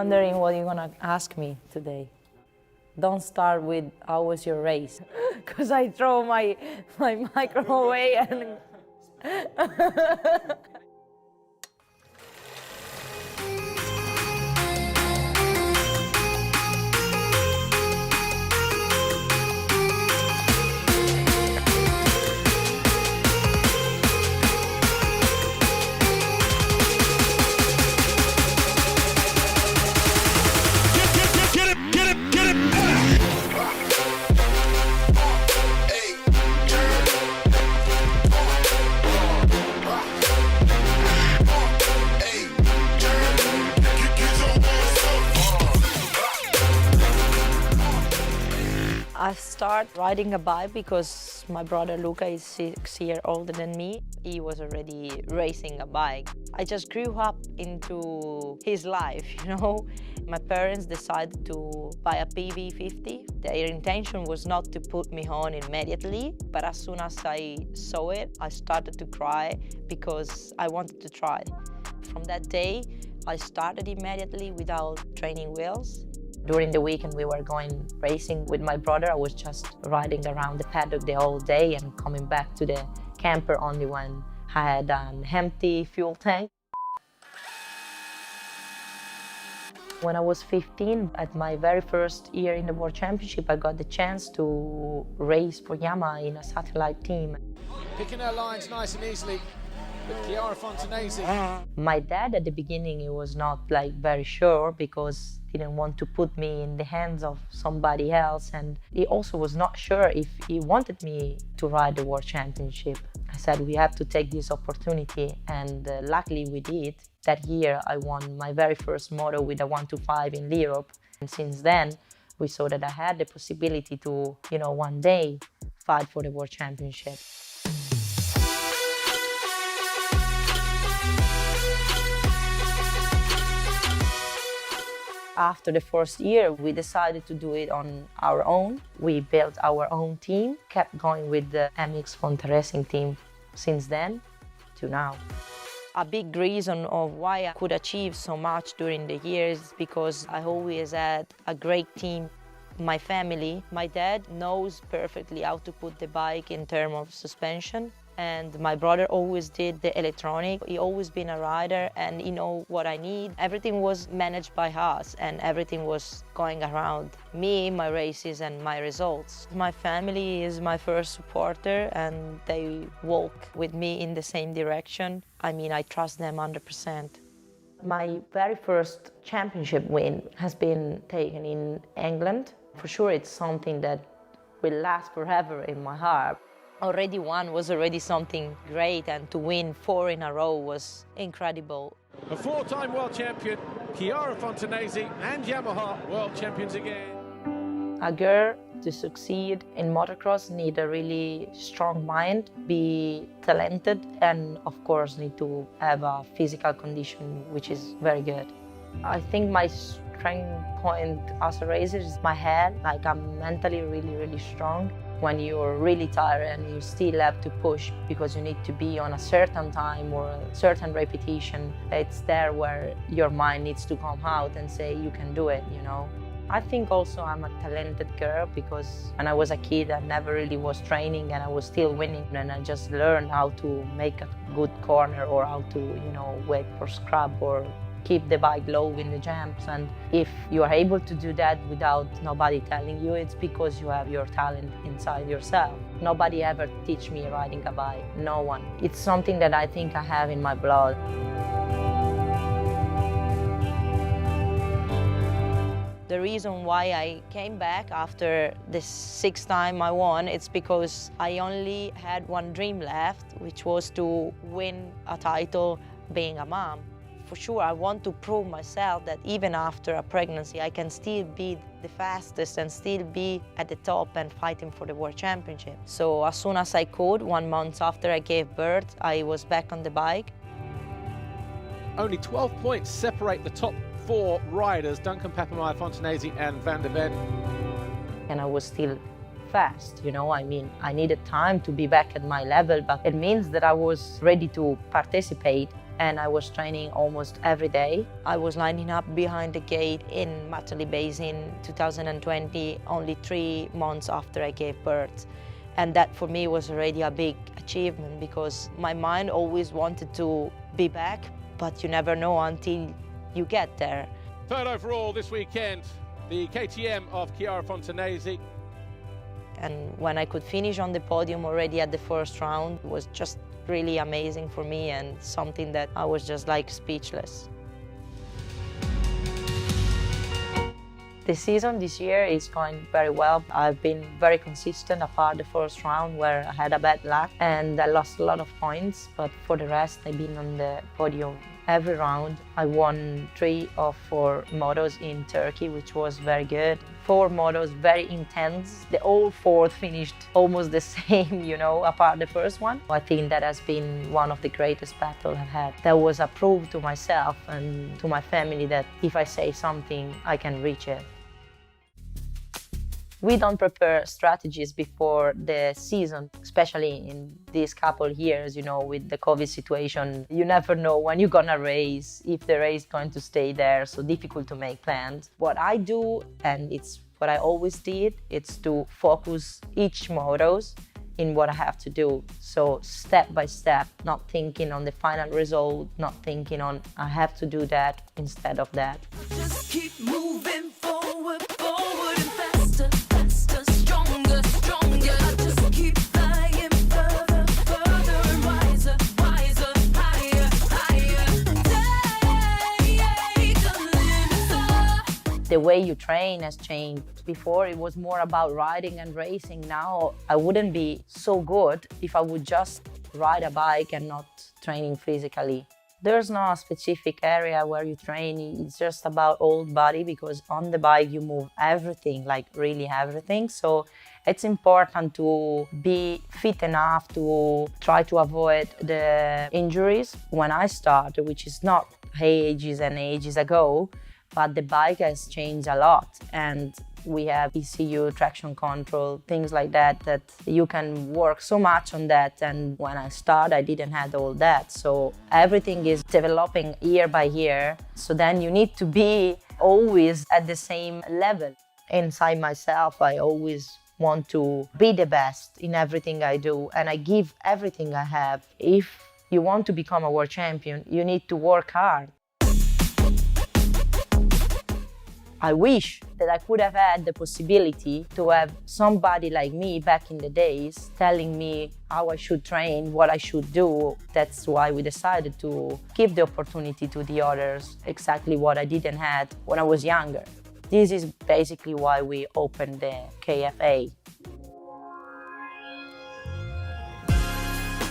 wondering what you're gonna ask me today. Don't start with how was your race, because I throw my microphone away and... I started riding a bike because my brother Luca is 6 years older than me. He was already racing a bike. I just grew up into his life, you know. My parents decided to buy a PV50. Their intention was not to put me on immediately, but as soon as I saw it, I started to cry because I wanted to try. From that day, I started immediately without training wheels. During the weekend, we were going racing with my brother. I was just riding around the paddock the whole day and coming back to the camper only when I had an empty fuel tank. When I was 15, at my very first year in the World Championship, I got the chance to race for Yamaha in a satellite team. Picking her lines nice and easily. Chiara Fontanesi. My dad at the beginning, he was not very sure because he didn't want to put me in the hands of somebody else, and he also was not sure if he wanted me to ride the World Championship. I said we have to take this opportunity, and luckily we did. That year I won my very first moto with a 125 in Europe, and since then we saw that I had the possibility to, one day fight for the World Championship. After the first year, we decided to do it on our own. We built our own team, kept going with the MX Fonte Racing team since then to now. A big reason of why I could achieve so much during the years is because I always had a great team. My family, my dad knows perfectly how to put the bike in terms of suspension. And my brother always did the electronic. He always been a rider and he know what I need. Everything was managed by us and everything was going around me, my races and my results. My family is my first supporter and they walk with me in the same direction. I trust them 100%. My very first championship win has been taken in England. For sure it's something that will last forever in my heart. Already one was already something great, and to win 4 in a row was incredible. A 4-time world champion, Chiara Fontanesi, and Yamaha world champions again. A girl to succeed in motocross need a really strong mind, be talented, and of course need to have a physical condition which is very good. I think my strength point as a racer is my head. I'm mentally really strong. When you're really tired and you still have to push because you need to be on a certain time or a certain repetition, it's there where your mind needs to come out and say you can do it, I think also I'm a talented girl because when I was a kid I never really was training and I was still winning, and I just learned how to make a good corner or how to, wait for scrub or keep the bike low in the jumps. And if you are able to do that without nobody telling you, it's because you have your talent inside yourself. Nobody ever teach me riding a bike, no one. It's something that I think I have in my blood. The reason why I came back after the 6th time I won, it's because I only had one dream left, which was to win a title being a mom. For sure, I want to prove myself that even after a pregnancy, I can still be the fastest and still be at the top and fighting for the World Championship. So as soon as I could, 1 month after I gave birth, I was back on the bike. Only 12 points separate the top 4 riders, Duncan Papamaya, Fontanesi and Van der Ven. And I was still fast, I needed time to be back at my level, but it means that I was ready to participate and I was training almost every day. I was lining up behind the gate in Matterley Basin 2020, only 3 months after I gave birth. And that for me was already a big achievement because my mind always wanted to be back, but you never know until you get there. Third overall this weekend, the KTM of Chiara Fontanesi. And when I could finish on the podium already at the first round, it was just really amazing for me and something that I was just like speechless. The season this year is going very well. I've been very consistent apart the first round where I had a bad luck and I lost a lot of points, but for the rest I've been on the podium every round. I won 3 of 4 motos in Turkey, which was very good. 4 motos, very intense. The all 4 finished almost the same, you know, apart the first one. I think that has been one of the greatest battles I've had. That was a proof to myself and to my family that if I say something, I can reach it. We don't prepare strategies before the season, especially in these couple years, you know, with the COVID situation. You never know when you're gonna race, if the race is going to stay there, so difficult to make plans. What I do, and it's what I always did, it's to focus each motos in what I have to do. So step by step, not thinking on the final result, not thinking on I have to do that instead of that. Just keep moving forward, forward and faster, faster, stronger, stronger. Just keep flying further, further and wiser, wiser, higher, higher. Take the limits up. The way you train has changed. Before it was more about riding and racing. Now I wouldn't be so good if I would just ride a bike and not training physically. There's no specific area where you train, it's just about whole body because on the bike you move everything, like really everything. So it's important to be fit enough to try to avoid the injuries. When I started, which is not ages and ages ago, but the bike has changed a lot and we have ECU, traction control, things like that, that you can work so much on that. And when I started, I didn't have all that. So everything is developing year by year. So then you need to be always at the same level. Inside myself, I always want to be the best in everything I do. And I give everything I have. If you want to become a world champion, you need to work hard. I wish that I could have had the possibility to have somebody like me back in the days telling me how I should train, what I should do. That's why we decided to give the opportunity to the others, exactly what I didn't have when I was younger. This is basically why we opened the KFA.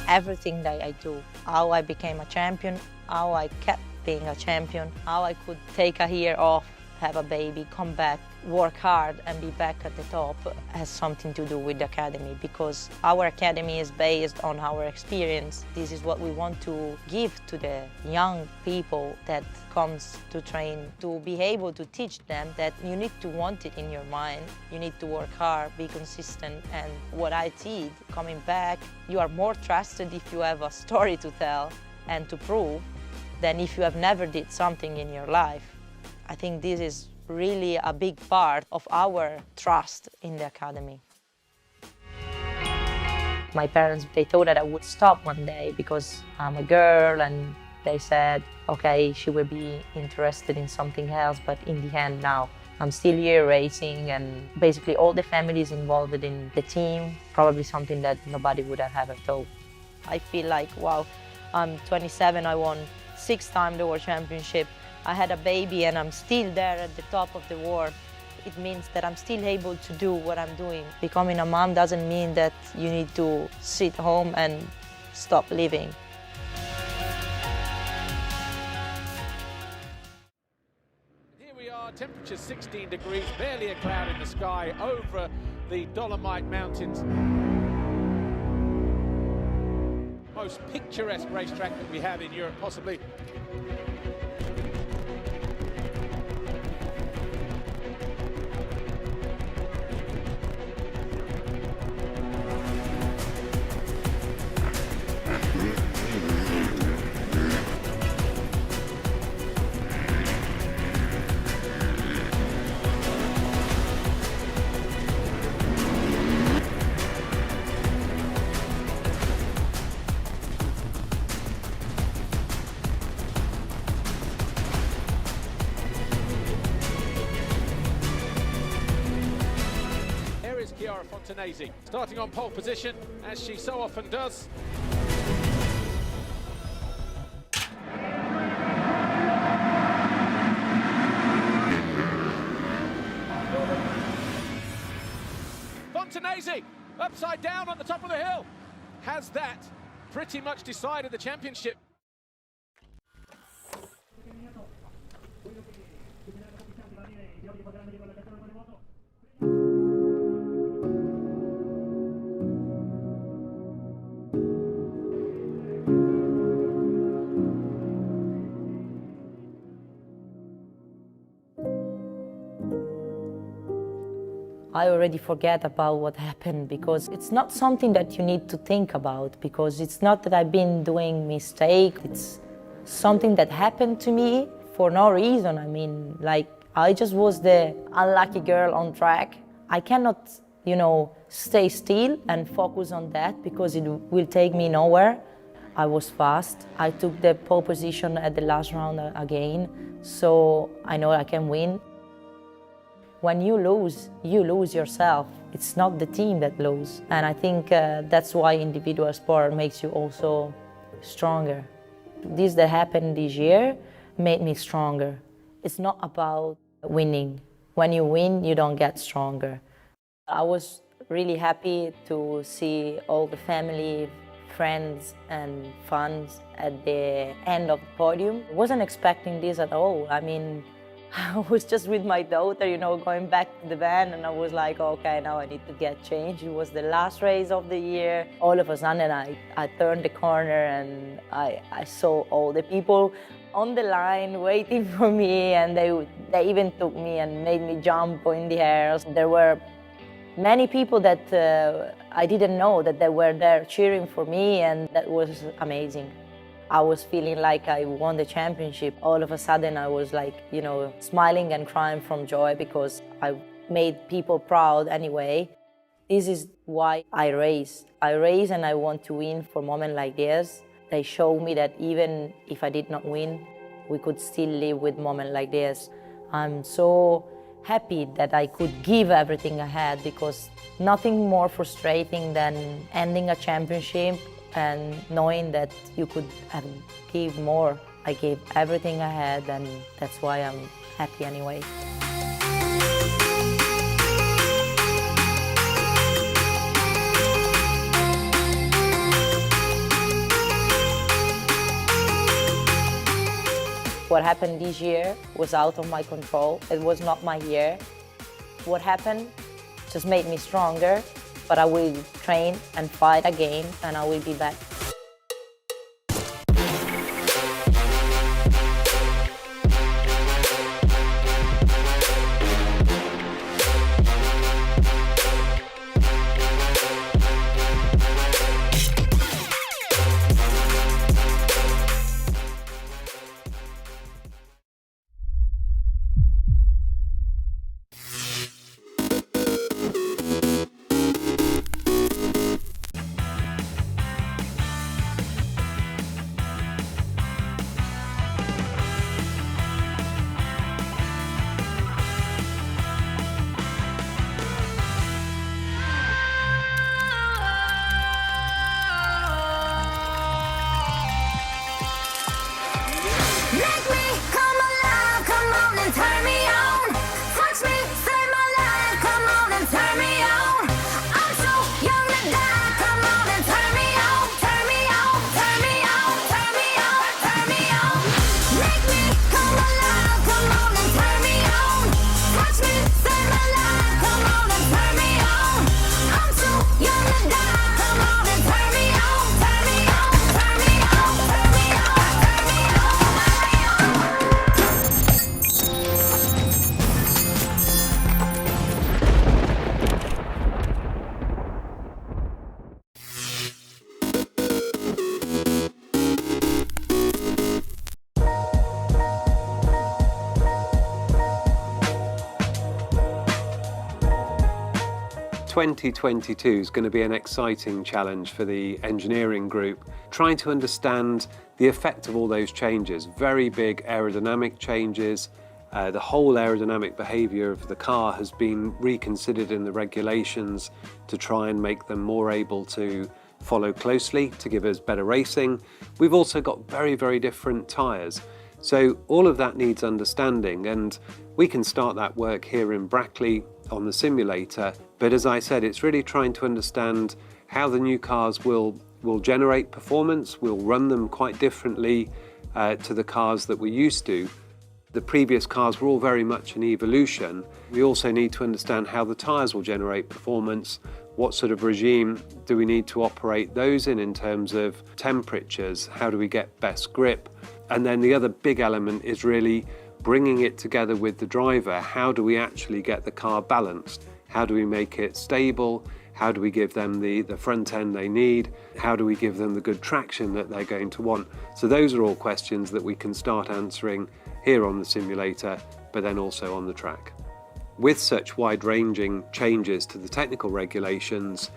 Everything that I do, how I became a champion, how I kept being a champion, how I could take a year off, have a baby, come back, work hard and be back at the top has something to do with the academy because our academy is based on our experience. This is what we want to give to the young people that comes to train, to be able to teach them that you need to want it in your mind, you need to work hard, be consistent. And what I did, coming back, you are more trusted if you have a story to tell and to prove than if you have never did something in your life. I think this is really a big part of our trust in the academy. My parents, they thought that I would stop one day because I'm a girl and they said, okay, she will be interested in something else, but in the end now, I'm still here racing and basically all the families involved in the team, probably something that nobody would have ever thought. I feel like, wow, I'm 27, I won 6 times the World Championship. I had a baby and I'm still there at the top of the world. It means that I'm still able to do what I'm doing. Becoming a mom doesn't mean that you need to sit home and stop living. Here we are, temperature 16 degrees, barely a cloud in the sky over the Dolomite Mountains. Most picturesque racetrack that we have in Europe, possibly. Fontanesi starting on pole position, as she so often does. Fontanesi, upside down on the top of the hill. Has that pretty much decided the championship? I already forget about what happened because it's not something that you need to think about, because it's not that I've been doing mistake. It's something that happened to me for no reason. I mean, like, I just was the unlucky girl on track. I cannot, stay still and focus on that because it will take me nowhere. I was fast. I took the pole position at the last round again, so I know I can win. When you lose yourself. It's not the team that loses. And I think that's why individual sport makes you also stronger. This that happened this year made me stronger. It's not about winning. When you win, you don't get stronger. I was really happy to see all the family, friends and fans at the end of the podium. I wasn't expecting this at all. I mean, I was just with my daughter, going back to the van, and I was like, okay, now I need to get changed. It was the last race of the year. All of a sudden, I turned the corner and I saw all the people on the line waiting for me, and they even took me and made me jump in the air. There were many people that I didn't know that they were there cheering for me, and that was amazing. I was feeling like I won the championship. All of a sudden I was like, smiling and crying from joy because I made people proud anyway. This is why I race. I race and I want to win for moments like this. They show me that even if I did not win, we could still live with moments like this. I'm so happy that I could give everything I had, because nothing more frustrating than ending a championship and knowing that you could have give more. I gave everything I had, and that's why I'm happy anyway. What happened this year was out of my control. It was not my year. What happened just made me stronger. But I will train and fight again, and I will be back. ...2022 is going to be an exciting challenge for the engineering group, trying to understand the effect of all those changes, very big aerodynamic changes, The whole aerodynamic behaviour of the car has been reconsidered in the regulations to try and make them more able to follow closely, to give us better racing. We've also got very, very different tyres. So all of that needs understanding, and we can start that work here in Brackley on the simulator. But as I said, it's really trying to understand how the new cars will generate performance. We'll run them quite differently to the cars that we're used to. The previous cars were all very much an evolution. We also need to understand how the tyres will generate performance. What sort of regime do we need to operate those in terms of temperatures? How do we get best grip? And then the other big element is really bringing it together with the driver. How do we actually get the car balanced? How do we make it stable? How do we give them the front end they need? How do we give them the good traction that they're going to want? So those are all questions that we can start answering here on the simulator, but then also on the track. With such wide-ranging changes to the technical regulations,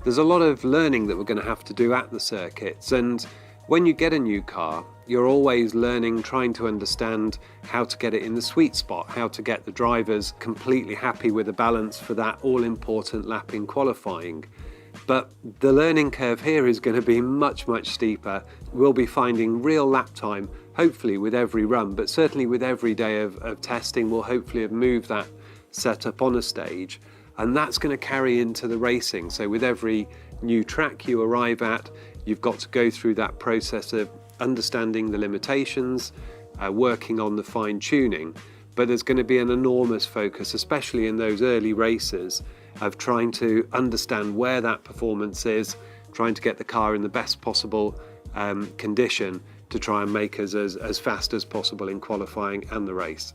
there's a lot of learning that we're going to have to do at the circuits. And when you get a new car, you're always learning, trying to understand how to get it in the sweet spot, how to get the drivers completely happy with the balance for that all-important lap in qualifying. But the learning curve here is going to be much, much steeper. We'll be finding real lap time, hopefully with every run, but certainly with every day of testing, we'll hopefully have moved that setup on a stage. And that's going to carry into the racing. So with every new track you arrive at, you've got to go through that process of understanding the limitations, working on the fine tuning. But there's going to be an enormous focus, especially in those early races, of trying to understand where that performance is, trying to get the car in the best possible condition to try and make us as fast as possible in qualifying and the race.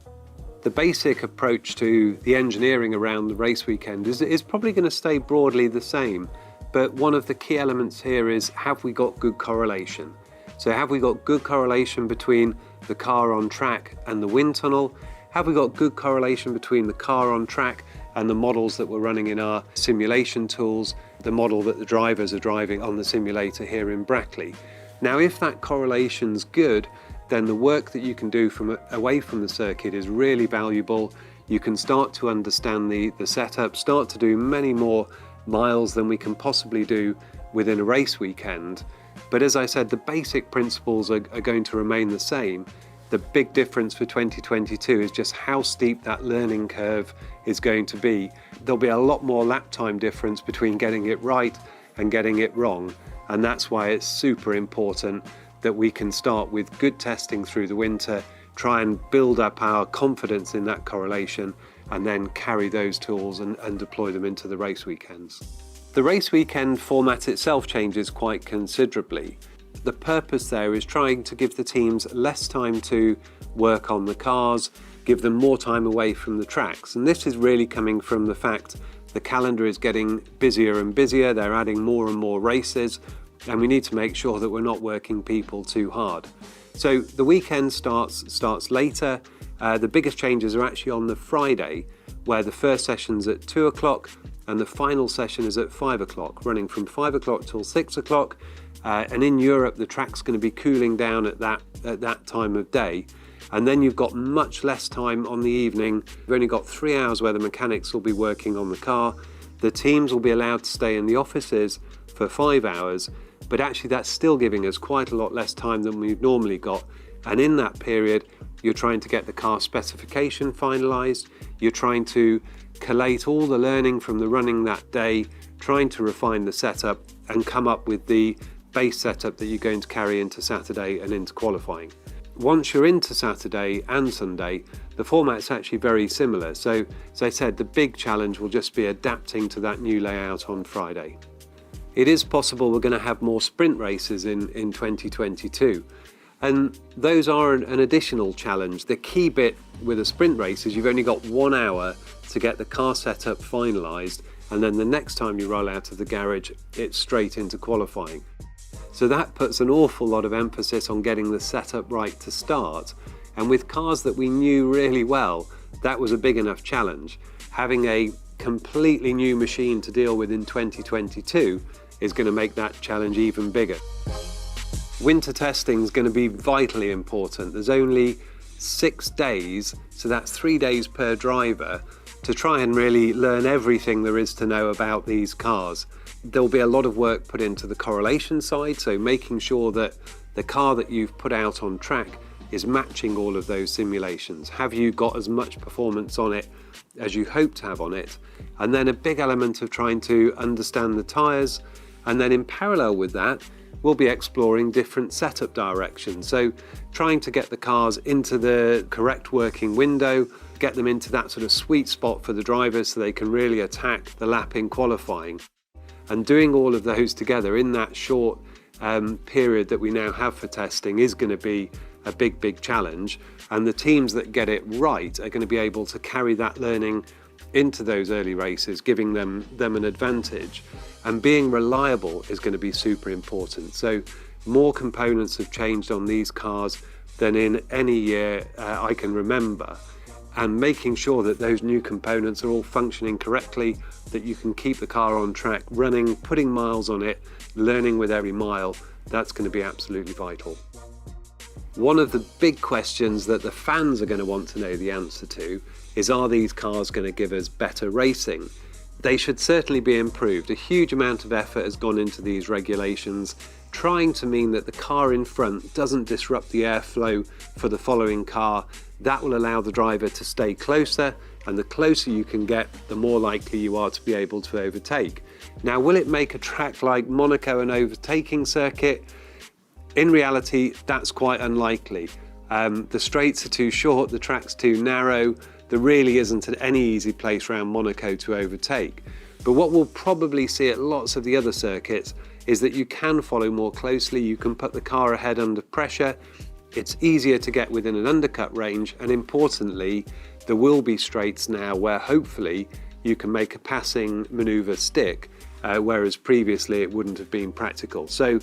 The basic approach to the engineering around the race weekend is probably going to stay broadly the same, but one of the key elements here is, have we got good correlation? So have we got good correlation between the car on track and the wind tunnel? Have we got good correlation between the car on track and the models that we're running in our simulation tools, the model that the drivers are driving on the simulator here in Brackley? Now, if that correlation's good, then the work that you can do away from the circuit is really valuable. You can start to understand the setup, start to do many more miles than we can possibly do within a race weekend. But as I said, the basic principles are going to remain the same. The big difference for 2022 is just how steep that learning curve is going to be. There'll be a lot more lap time difference between getting it right and getting it wrong. And that's why it's super important that we can start with good testing through the winter, try and build up our confidence in that correlation, and then carry those tools and deploy them into the race weekends. The race weekend format itself changes quite considerably. The purpose there is trying to give the teams less time to work on the cars, give them more time away from the tracks. And this is really coming from the fact the calendar is getting busier and busier, they're adding more and more races, and we need to make sure that we're not working people too hard. So the weekend starts later. The biggest changes are actually on the Friday, where the first session's at 2 o'clock and the final session is at 5 o'clock, running from 5 o'clock till 6 o'clock. And in Europe, the track's going to be cooling down at that time of day. And then you've got much less time on the evening. You've only got 3 hours where the mechanics will be working on the car. The teams will be allowed to stay in the offices for 5 hours, but actually that's still giving us quite a lot less time than we've normally got. And in that period, you're trying to get the car specification finalised, you're trying to collate all the learning from the running that day, trying to refine the setup and come up with the base setup that you're going to carry into Saturday and into qualifying. Once you're into Saturday and Sunday, the format's actually very similar. So, as I said, the big challenge will just be adapting to that new layout on Friday. It is possible we're going to have more sprint races in 2022. And those are an additional challenge. The key bit with a sprint race is you've only got 1 hour to get the car setup finalised, and then the next time you roll out of the garage, it's straight into qualifying. So that puts an awful lot of emphasis on getting the setup right to start. And with cars that we knew really well, that was a big enough challenge. Having a completely new machine to deal with in 2022 is going to make that challenge even bigger. Winter testing is going to be vitally important. There's only 6 days, so that's 3 days per driver, to try and really learn everything there is to know about these cars. There'll be a lot of work put into the correlation side, so making sure that the car that you've put out on track is matching all of those simulations. Have you got as much performance on it as you hope to have on it? And then a big element of trying to understand the tyres, and then in parallel with that, we'll be exploring different setup directions. So trying to get the cars into the correct working window, get them into that sort of sweet spot for the drivers so they can really attack the lap in qualifying. And doing all of those together in that short period that we now have for testing is going to be a big challenge, and the teams that get it right are going to be able to carry that learning into those early races, giving them an advantage. And being reliable is going to be super important. So more components have changed on these cars than in any year I can remember, and making sure that those new components are all functioning correctly, that you can keep the car on track, running, putting miles on it, learning with every mile, that's going to be absolutely vital. One of the big questions that the fans are going to want to know the answer to is, are these cars going to give us better racing? They should certainly be improved. A huge amount of effort has gone into these regulations, trying to mean that the car in front doesn't disrupt the airflow for the following car. That will allow the driver to stay closer, and the closer you can get, the more likely you are to be able to overtake. Now, will it make a track like Monaco an overtaking circuit? In reality, that's quite unlikely. The straights are too short, the track's too narrow. There really isn't any easy place around Monaco to overtake. But what we'll probably see at lots of the other circuits is that you can follow more closely, you can put the car ahead under pressure, it's easier to get within an undercut range, and importantly, there will be straights now where hopefully you can make a passing manoeuvre stick, whereas previously it wouldn't have been practical. So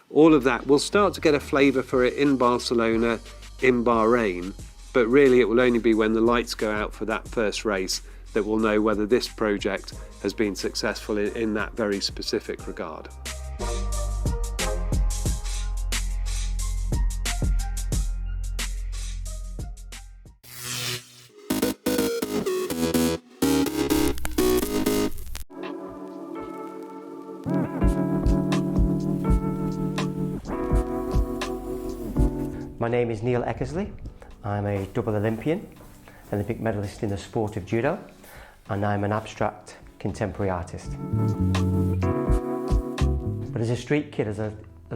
all of that, we'll start to get a flavour for it in Barcelona, in Bahrain, but really it will only be when the lights go out for that first race that we'll know whether this project has been successful in that very specific regard. My name is Neil Eckersley. I'm a double Olympian, Olympic medalist in the sport of judo, and I'm an abstract contemporary artist. But as a street kid, as a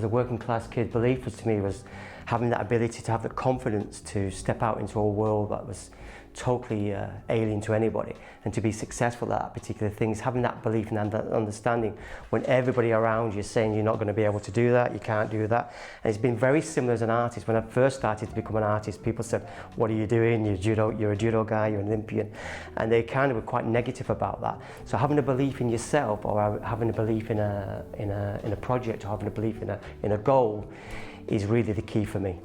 working class kid, belief was to me was having that ability to have the confidence to step out into a world that was totally alien to anybody, and to be successful at that particular thing, is having that belief and that understanding when everybody around you is saying you're not going to be able to do that, you can't do that. And it's been very similar as an artist. When I first started to become an artist, people said, what are you doing? You're a judo guy, you're an Olympian. And they kind of were quite negative about that. So having a belief in yourself, or having a belief in a project, or having a belief in a goal is really the key for me.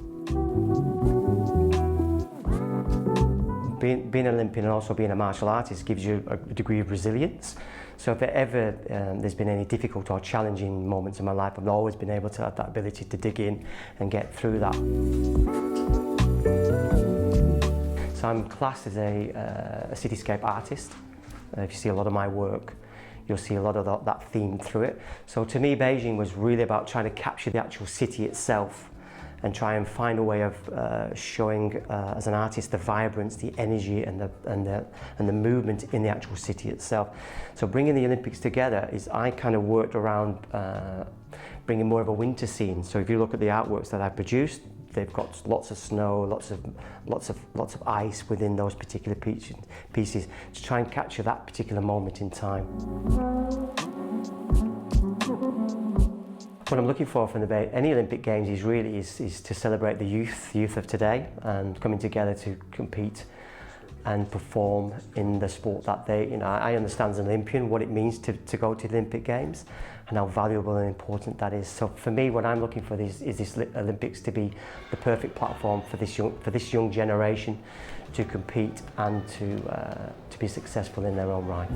Being an Olympian and also being a martial artist gives you a degree of resilience. So if ever there's been any difficult or challenging moments in my life, I've always been able to have that ability to dig in and get through that. So I'm classed as a cityscape artist. If you see a lot of my work, you'll see a lot of that theme through it. So to me, Beijing was really about trying to capture the actual city itself and try and find a way of showing, as an artist, the vibrance, the energy, and the movement in the actual city itself. So bringing the Olympics together is, I kind of worked around bringing more of a winter scene. So if you look at the artworks that I produced, they've got lots of snow, lots of ice within those particular pieces to try and capture that particular moment in time. What I'm looking for from any Olympic Games is to celebrate the youth of today, and coming together to compete and perform in the sport that they, I understand as an Olympian what it means to go to the Olympic Games and how valuable and important that is. So for me, what I'm looking for is this Olympics to be the perfect platform for this young generation to compete and to be successful in their own right.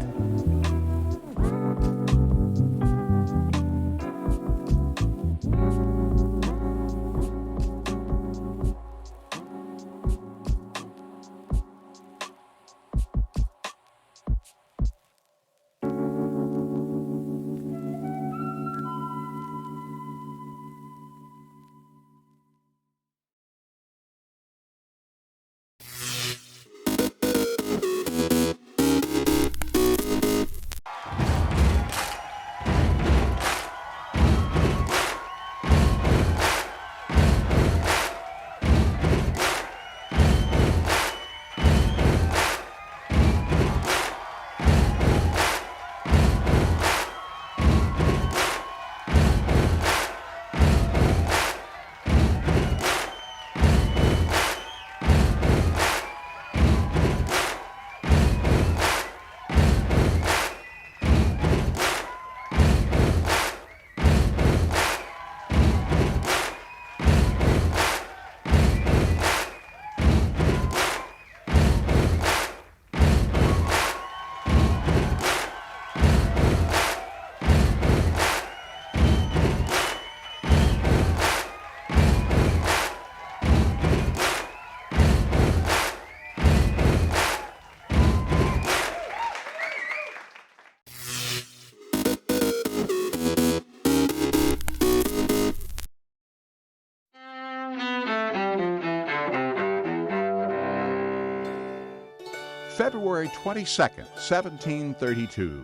February 22nd, 1732.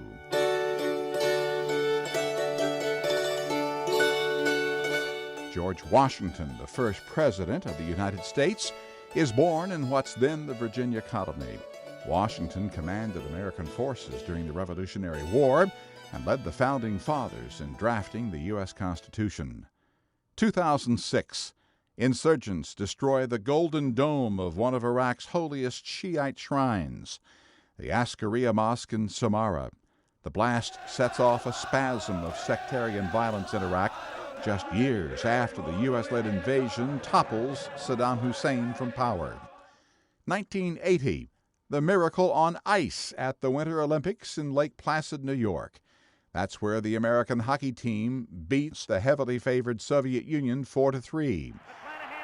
George Washington, the first president of the United States, is born in what's then the Virginia colony. Washington commanded American forces during the Revolutionary War and led the Founding Fathers in drafting the U.S. Constitution. 2006, insurgents destroy the Golden Dome of one of Iraq's holiest Shiite shrines, the Askaria Mosque in Samarra. The blast sets off a spasm of sectarian violence in Iraq just years after the U.S.-led invasion topples Saddam Hussein from power. 1980, the miracle on ice at the Winter Olympics in Lake Placid, New York. That's where the American hockey team beats the heavily favored Soviet Union 4-3.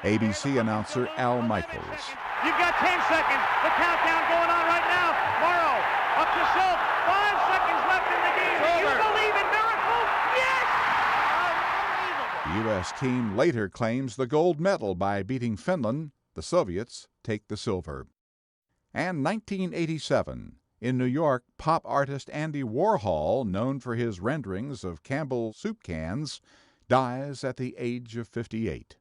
ABC announcer Al Michaels. You've got 10 seconds. The countdown going on right now. Morrow up to Silk. 5 seconds left in the game. Do you believe in miracles? Yes! The U.S. team later claims the gold medal by beating Finland. The Soviets take the silver. And 1987. In New York, pop artist Andy Warhol, known for his renderings of Campbell soup cans, dies at the age of 58.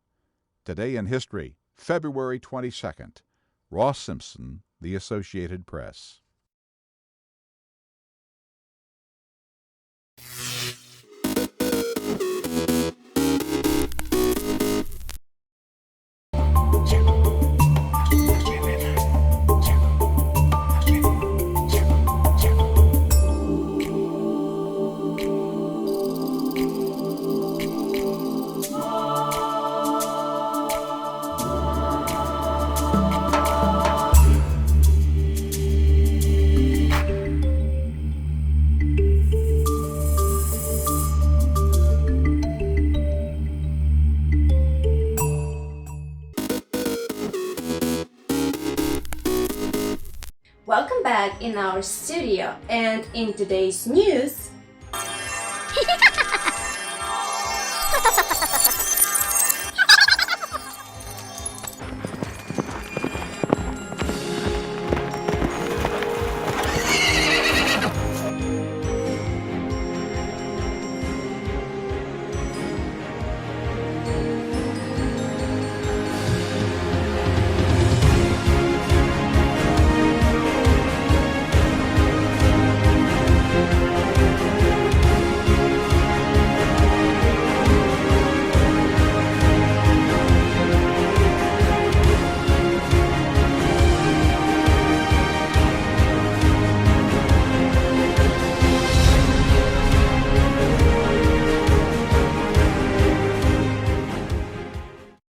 Today in history, February 22nd. Ross Simpson, The Associated Press. Welcome back in our studio, and in today's news,